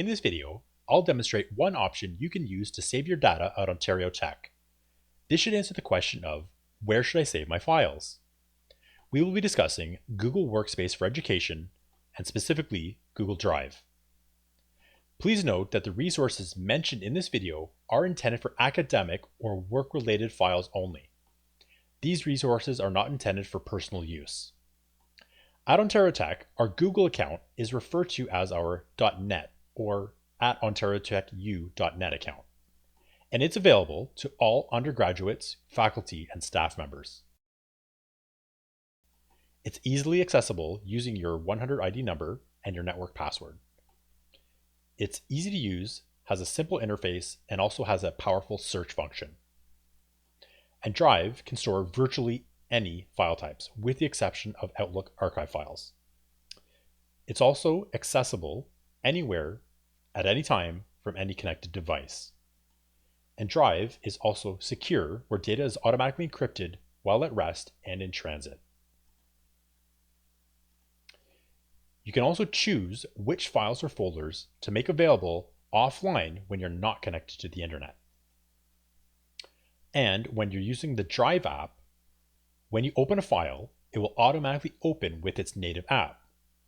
In this video, I'll demonstrate one option you can use to save your data at Ontario Tech. This should answer the question of, where should I save my files? We will be discussing Google Workspace for Education, and specifically Google Drive. Please note that the resources mentioned in this video are intended for academic or work-related files only. These resources are not intended for personal use. At Ontario Tech, our Google account is referred to as our .net or at OntarioTechU.net account, and it's available to all undergraduates, faculty, and staff members. It's easily accessible using your 100 ID number and your network password. It's easy to use, has a simple interface, and also has a powerful search function. And Drive can store virtually any file types, with the exception of Outlook archive files. It's also accessible anywhere, at any time, from any connected device. And Drive is also secure, where data is automatically encrypted while at rest and in transit. You can also choose which files or folders to make available offline when you're not connected to the internet. And when you're using the Drive app, when you open a file, it will automatically open with its native app.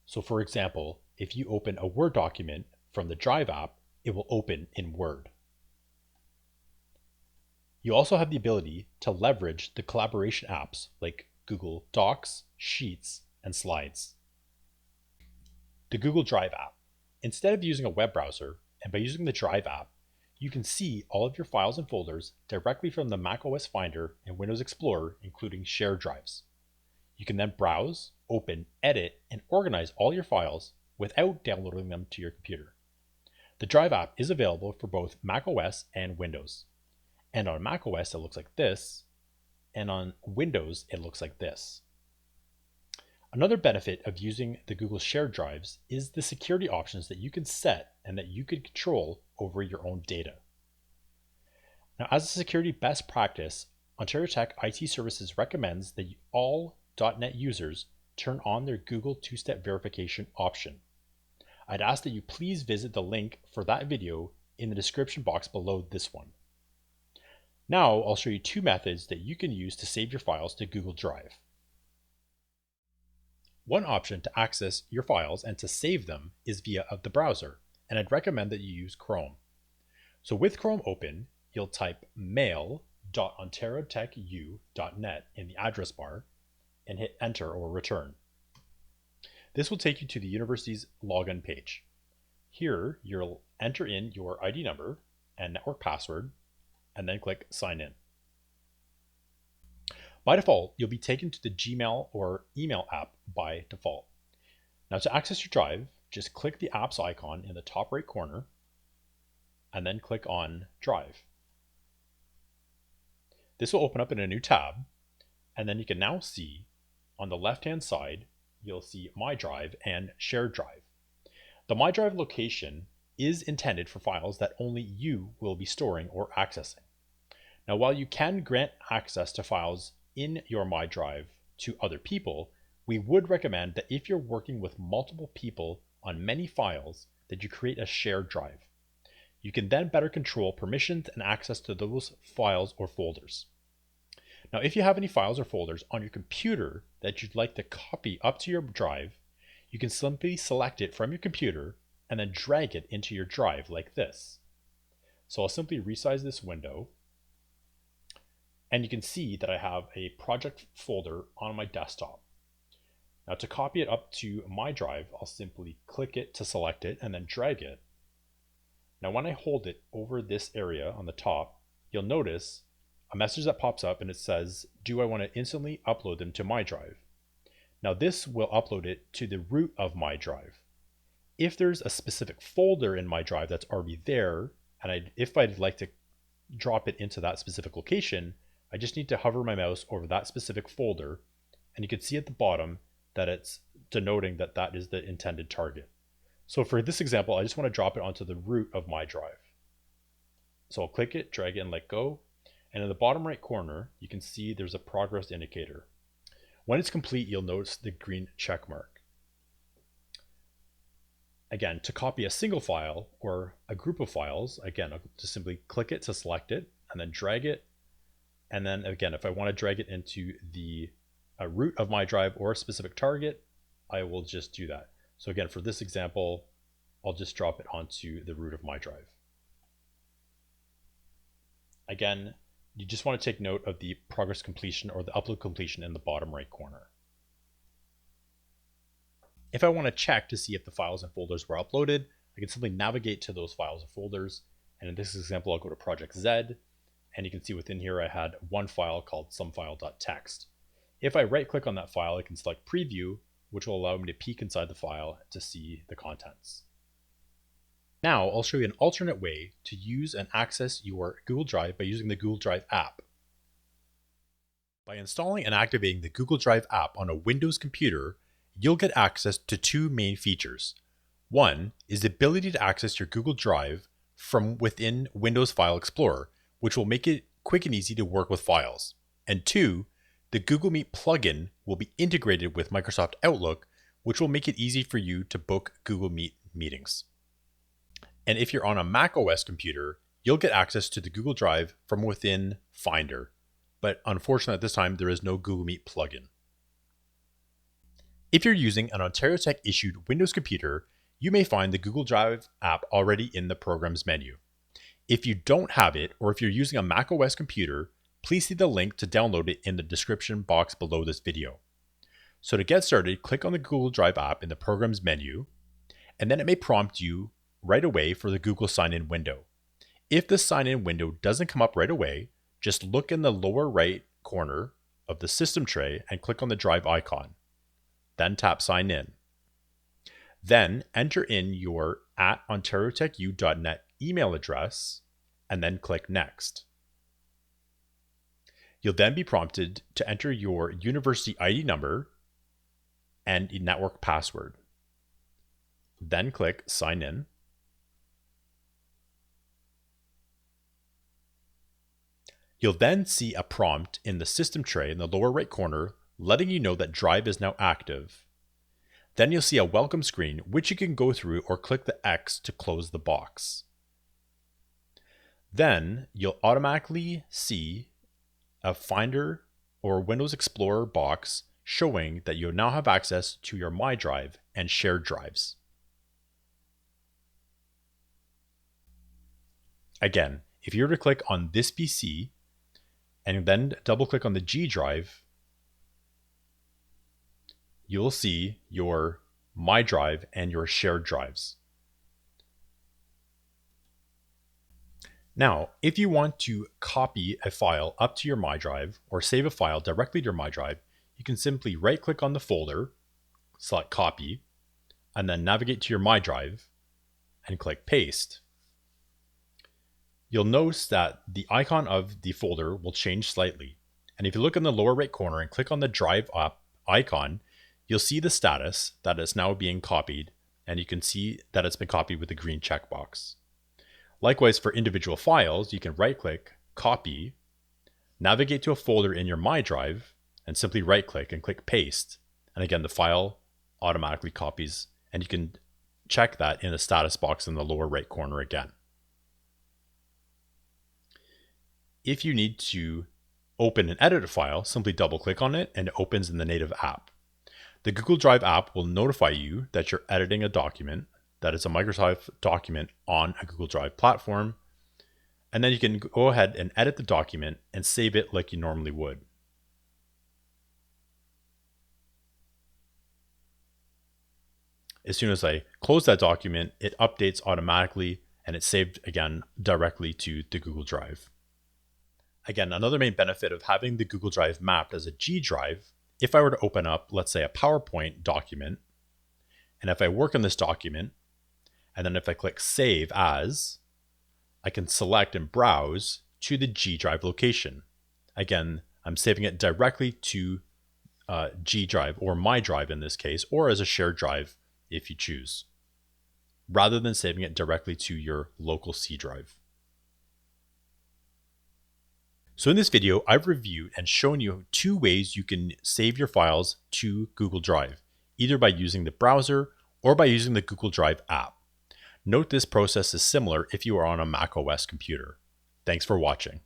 So for example, if you open a Word document from the Drive app, it will open in Word. You also have the ability to leverage the collaboration apps like Google Docs, Sheets, and Slides. The Google Drive app. Instead of using a web browser, and by using the Drive app, you can see all of your files and folders directly from the macOS Finder and Windows Explorer, including shared drives. You can then browse, open, edit, and organize all your files without downloading them to your computer. The Drive app is available for both macOS and Windows. And on macOS it looks like this, and on Windows it looks like this. Another benefit of using the Google shared drives is the security options that you can set and that you can control over your own data. Now, as a security best practice, Ontario Tech IT Services recommends that all .NET users turn on their Google two-step verification option. I'd ask that you please visit the link for that video in the description box below this one. Now I'll show you two methods that you can use to save your files to Google Drive. One option to access your files and to save them is via the browser, and I'd recommend that you use Chrome. So with Chrome open, you'll type mail.ontariotechu.net in the address bar and hit enter or return. This will take you to the university's login page. Here, you'll enter in your ID number and network password, and then click sign in. By default, you'll be taken to the Gmail or email app by default. Now to access your Drive, just click the apps icon in the top right corner and then click on Drive. This will open up in a new tab, and then you can now see on the left-hand side, you'll see My Drive and Shared Drive. The My Drive location is intended for files that only you will be storing or accessing. Now, while you can grant access to files in your My Drive to other people, we would recommend that if you're working with multiple people on many files, that you create a shared drive. You can then better control permissions and access to those files or folders. Now, if you have any files or folders on your computer that you'd like to copy up to your drive, you can simply select it from your computer and then drag it into your drive like this. So I'll simply resize this window, and you can see that I have a project folder on my desktop. Now to copy it up to my drive, I'll simply click it to select it and then drag it. Now when I hold it over this area on the top, you'll notice a message that pops up and it says, do I want to instantly upload them to my drive? Now this will upload it to the root of my drive. If there's a specific folder in my drive that's already there, and if I'd like to drop it into that specific location, I just need to hover my mouse over that specific folder, and you can see at the bottom that it's denoting that that is the intended target. So for this example, I just want to drop it onto the root of my drive. So I'll click it, drag it, and let go. And in the bottom right corner, you can see there's a progress indicator. When it's complete, you'll notice the green check mark. Again, to copy a single file or a group of files, again, I'll just simply click it to select it and then drag it. And then again, if I want to drag it into the root of my drive or a specific target, I will just do that. So again, for this example, I'll just drop it onto the root of my drive. Again, you just want to take note of the progress completion or the upload completion in the bottom right corner. If I want to check to see if the files and folders were uploaded, I can simply navigate to those files and folders. And in this example, I'll go to Project Z, and you can see within here I had one file called sumfile.txt. If I right click on that file, I can select preview, which will allow me to peek inside the file to see the contents. Now I'll show you an alternate way to use and access your Google Drive by using the Google Drive app. By installing and activating the Google Drive app on a Windows computer, you'll get access to two main features. One is the ability to access your Google Drive from within Windows File Explorer, which will make it quick and easy to work with files. And two, the Google Meet plugin will be integrated with Microsoft Outlook, which will make it easy for you to book Google Meet meetings. And if you're on a Mac OS computer, you'll get access to the Google Drive from within Finder. But unfortunately, at this time, there is no Google Meet plugin. If you're using an Ontario Tech issued Windows computer, you may find the Google Drive app already in the Programs menu. If you don't have it, or if you're using a Mac OS computer, please see the link to download it in the description box below this video. So to get started, click on the Google Drive app in the Programs menu, and then it may prompt you right away for the Google sign-in window. If the sign-in window doesn't come up right away, just look in the lower right corner of the system tray and click on the Drive icon. Then tap Sign In. Then enter in your @OntarioTechU.net email address and then click Next. You'll then be prompted to enter your university ID number and a network password. Then click Sign In. You'll then see a prompt in the system tray in the lower right corner letting you know that Drive is now active. Then you'll see a welcome screen, which you can go through or click the X to close the box. Then you'll automatically see a Finder or Windows Explorer box showing that you now have access to your My Drive and shared drives. Again, if you were to click on this PC and then double click on the G drive, you'll see your My Drive and your shared drives. Now, if you want to copy a file up to your My Drive or save a file directly to your My Drive, you can simply right-click on the folder, select Copy, and then navigate to your My Drive and click Paste. You'll notice that the icon of the folder will change slightly. And if you look in the lower right corner and click on the Drive Up icon, you'll see the status that it's now being copied, and you can see that it's been copied with a green checkbox. Likewise, for individual files, you can right-click, copy, navigate to a folder in your My Drive, and simply right-click and click Paste. And again, the file automatically copies, and you can check that in the status box in the lower right corner again. If you need to open and edit a file, simply double-click on it and it opens in the native app. The Google Drive app will notify you that you're editing a document, that it's a Microsoft document on a Google Drive platform, and then you can go ahead and edit the document and save it like you normally would. As soon as I close that document, it updates automatically and it's saved again directly to the Google Drive. Again, another main benefit of having the Google Drive mapped as a G drive, if I were to open up, let's say, a PowerPoint document, and if I work on this document, and then if I click Save As, I can select and browse to the G drive location. Again, I'm saving it directly to G drive, or My Drive in this case, or as a shared drive if you choose, rather than saving it directly to your local C drive. So in this video, I've reviewed and shown you two ways you can save your files to Google Drive, either by using the browser or by using the Google Drive app. Note this process is similar if you are on a macOS computer. Thanks for watching.